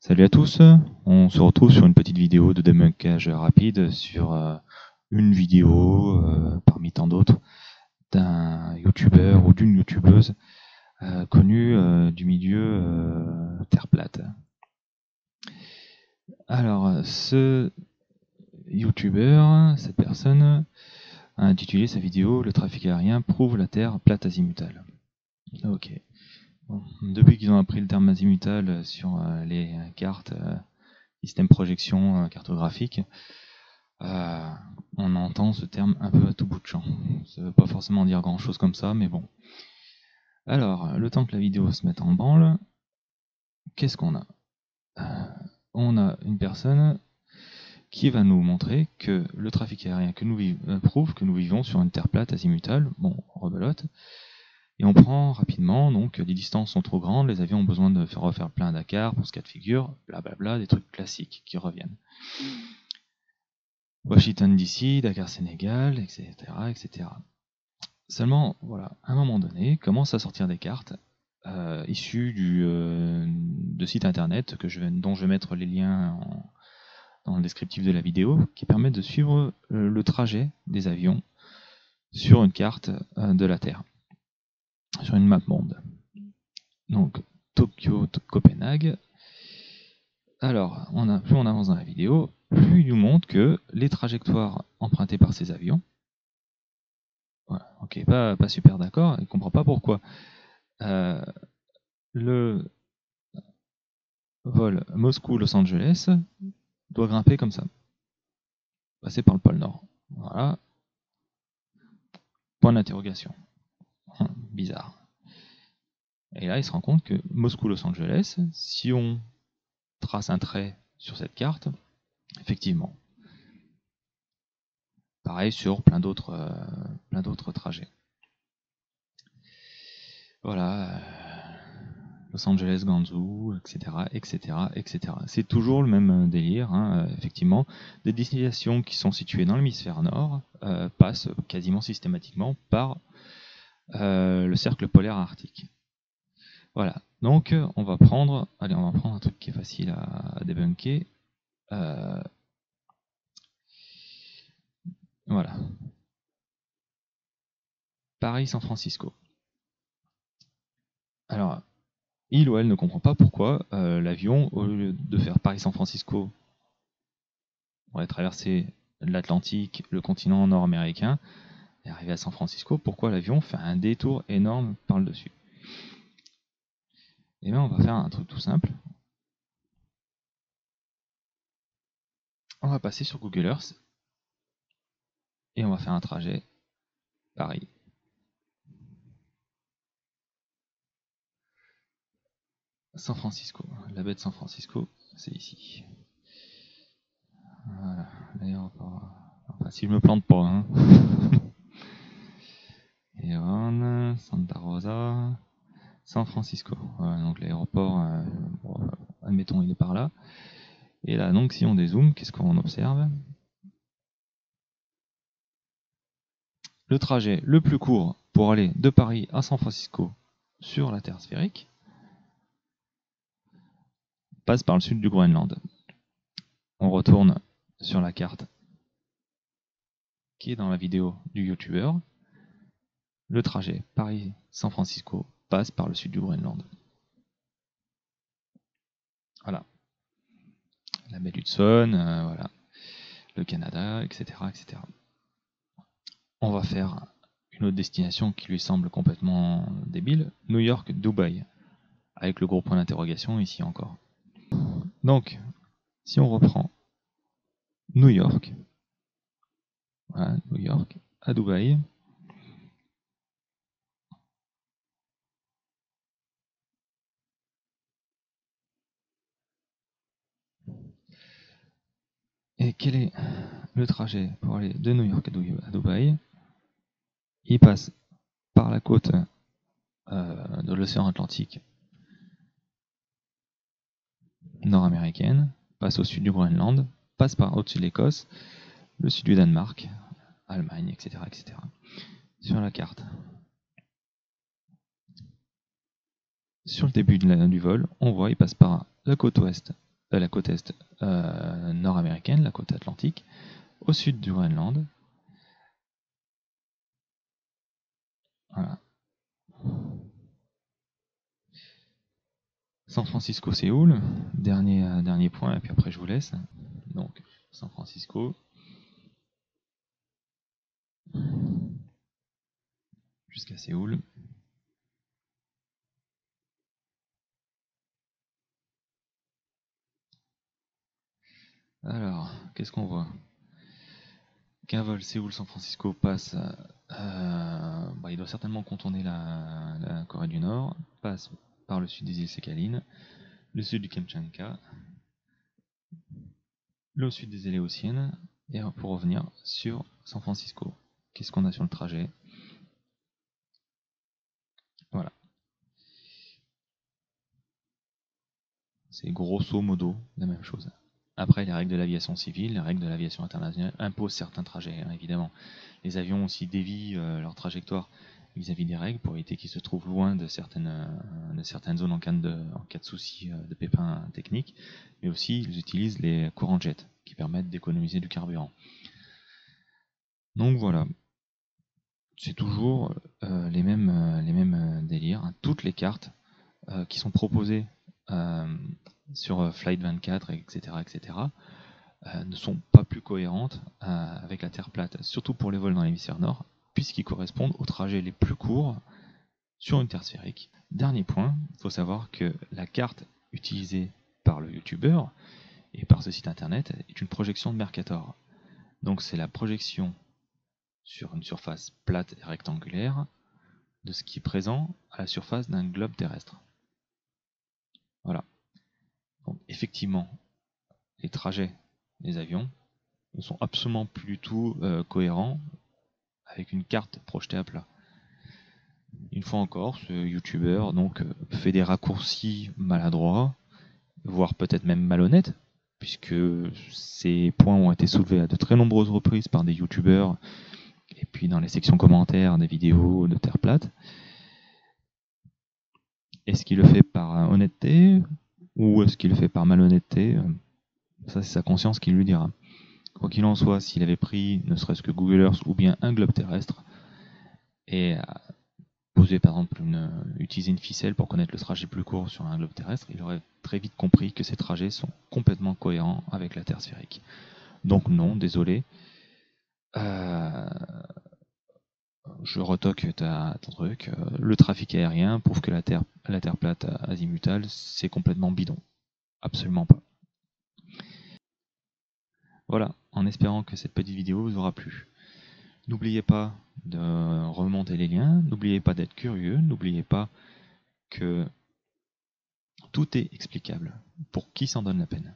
Salut à tous, on se retrouve sur une petite vidéo de débunkage rapide sur une vidéo parmi tant d'autres d'un youtubeur ou d'une youtubeuse connue du milieu Terre plate. Alors, ce youtubeur, cette personne, a intitulé sa vidéo « Le trafic aérien prouve la Terre plate azimutale ». Ok. Bon, depuis qu'ils ont appris le terme azimutal sur les cartes, système projection cartographique, on entend ce terme un peu à tout bout de champ. Ça ne veut pas forcément dire grand chose comme ça, mais bon. Alors, le temps que la vidéo se mette en branle, qu'est-ce qu'on a? On a une personne qui va nous montrer que le trafic aérien que nous prouve que nous vivons sur une terre plate azimutale, bon, rebelote, et on prend rapidement, donc les distances sont trop grandes, les avions ont besoin de refaire plein à Dakar pour ce cas de figure, blablabla, des trucs classiques qui reviennent. Washington DC, Dakar Sénégal, etc., etc. Seulement, voilà, à un moment donné, commence à sortir des cartes issues de sites internet dont je vais mettre les liens dans le descriptif de la vidéo, qui permettent de suivre le trajet des avions sur une carte de la Terre, sur une map monde. Donc, Tokyo, Copenhague. Alors, plus on avance dans la vidéo, plus il nous montre que les trajectoires empruntées par ces avions, voilà, ok, pas super d'accord, il ne comprend pas pourquoi. Le vol Moscou-Los Angeles doit grimper comme ça, passer par le pôle Nord. Voilà. Point d'interrogation. Bizarre. Et là, il se rend compte que Moscou-Los Angeles, si on trace un trait sur cette carte, effectivement, pareil sur plein d'autres trajets. Voilà. Los Angeles, Guangzhou, etc., etc., etc. C'est toujours le même délire, hein, effectivement. Des destinations qui sont situées dans l'hémisphère nord passent quasiment systématiquement par le cercle polaire arctique. Voilà. Donc, on va prendre un truc qui est facile à débunker. Voilà. Paris-San Francisco. Alors, il ou elle ne comprend pas pourquoi l'avion, au lieu de faire Paris-San Francisco, on va traverser l'Atlantique, le continent nord-américain, et arriver à San Francisco, pourquoi l'avion fait un détour énorme par le dessus? Et bien on va faire un truc tout simple. On va passer sur Google Earth et on va faire un trajet Paris. San Francisco. La baie de San Francisco, c'est ici. Voilà, l'aéroport. Enfin, si je me plante pas, hein. Eron, Santa Rosa, San Francisco. Voilà, donc l'aéroport, bon, admettons, il est par là. Et là, donc, si on dézoome, qu'est-ce qu'on observe? Le trajet le plus court pour aller de Paris à San Francisco sur la Terre sphérique passe par le sud du Groenland. On retourne sur la carte qui est dans la vidéo du youtubeur. Le trajet Paris-San Francisco passe par le sud du Groenland. Voilà. La baie d'Hudson, voilà. Le Canada, etc., etc. On va faire une autre destination qui lui semble complètement débile, New York, Dubaï, avec le gros point d'interrogation ici encore. Donc, si on reprend New York, voilà, New York, à Dubaï, et quel est le trajet pour aller de New York à Dubaï? Il passe par la côte de l'océan Atlantique nord-américaine, passe au sud du Groenland, passe par au-dessus de l'Écosse, le sud du Danemark, Allemagne, etc., etc. Sur la carte. Sur le début du vol, on voit il passe par la côte ouest la côte est nord-américaine, la côte atlantique, au sud du Groenland. Voilà. San Francisco, Séoul, dernier point, et puis après je vous laisse. Donc, San Francisco, jusqu'à Séoul. Alors, qu'est-ce qu'on voit? Qu'un vol Séoul-San Francisco passe, il doit certainement contourner la Corée du Nord, passe par le sud des îles Sakhalin, le sud du Kamtchatka, le sud des Aléoutiennes, et pour revenir sur San Francisco. Qu'est-ce qu'on a sur le trajet? Voilà. C'est grosso modo la même chose. Après, les règles de l'aviation civile, les règles de l'aviation internationale imposent certains trajets, hein, évidemment. Les avions aussi dévient leur trajectoire vis-à-vis des règles pour éviter qu'ils se trouvent loin de certaines zones en cas de soucis, de pépins techniques, mais aussi ils utilisent les courants jet qui permettent d'économiser du carburant. Donc voilà, c'est toujours les mêmes délires, hein. Toutes les cartes qui sont proposées sur Flight 24, etc., ne sont pas plus cohérentes avec la Terre plate, surtout pour les vols dans l'hémisphère nord, puisqu'ils correspondent aux trajets les plus courts sur une Terre sphérique. Dernier point, il faut savoir que la carte utilisée par le youtubeur et par ce site internet est une projection de Mercator. Donc c'est la projection sur une surface plate et rectangulaire de ce qui est présent à la surface d'un globe terrestre. Voilà. Donc effectivement, les trajets des avions ne sont absolument plus du tout cohérents avec une carte projetée à plat. Une fois encore, ce youtubeur donc fait des raccourcis maladroits, voire peut-être même malhonnêtes, puisque ces points ont été soulevés à de très nombreuses reprises par des youtubeurs et puis dans les sections commentaires des vidéos de Terre plate. Est-ce qu'il le fait par honnêteté ou est-ce qu'il le fait par malhonnêteté? Ça, c'est sa conscience qui lui dira. Quoi qu'il en soit, s'il avait pris ne serait-ce que Google Earth ou bien un globe terrestre et par exemple utiliser une ficelle pour connaître le trajet plus court sur un globe terrestre, il aurait très vite compris que ces trajets sont complètement cohérents avec la Terre sphérique. Donc non, désolé. Je retoque ton truc. Le trafic aérien prouve que la Terre plate azimutale, c'est complètement bidon. Absolument pas. Voilà, en espérant que cette petite vidéo vous aura plu. N'oubliez pas de remonter les liens, n'oubliez pas d'être curieux, n'oubliez pas que tout est explicable pour qui s'en donne la peine.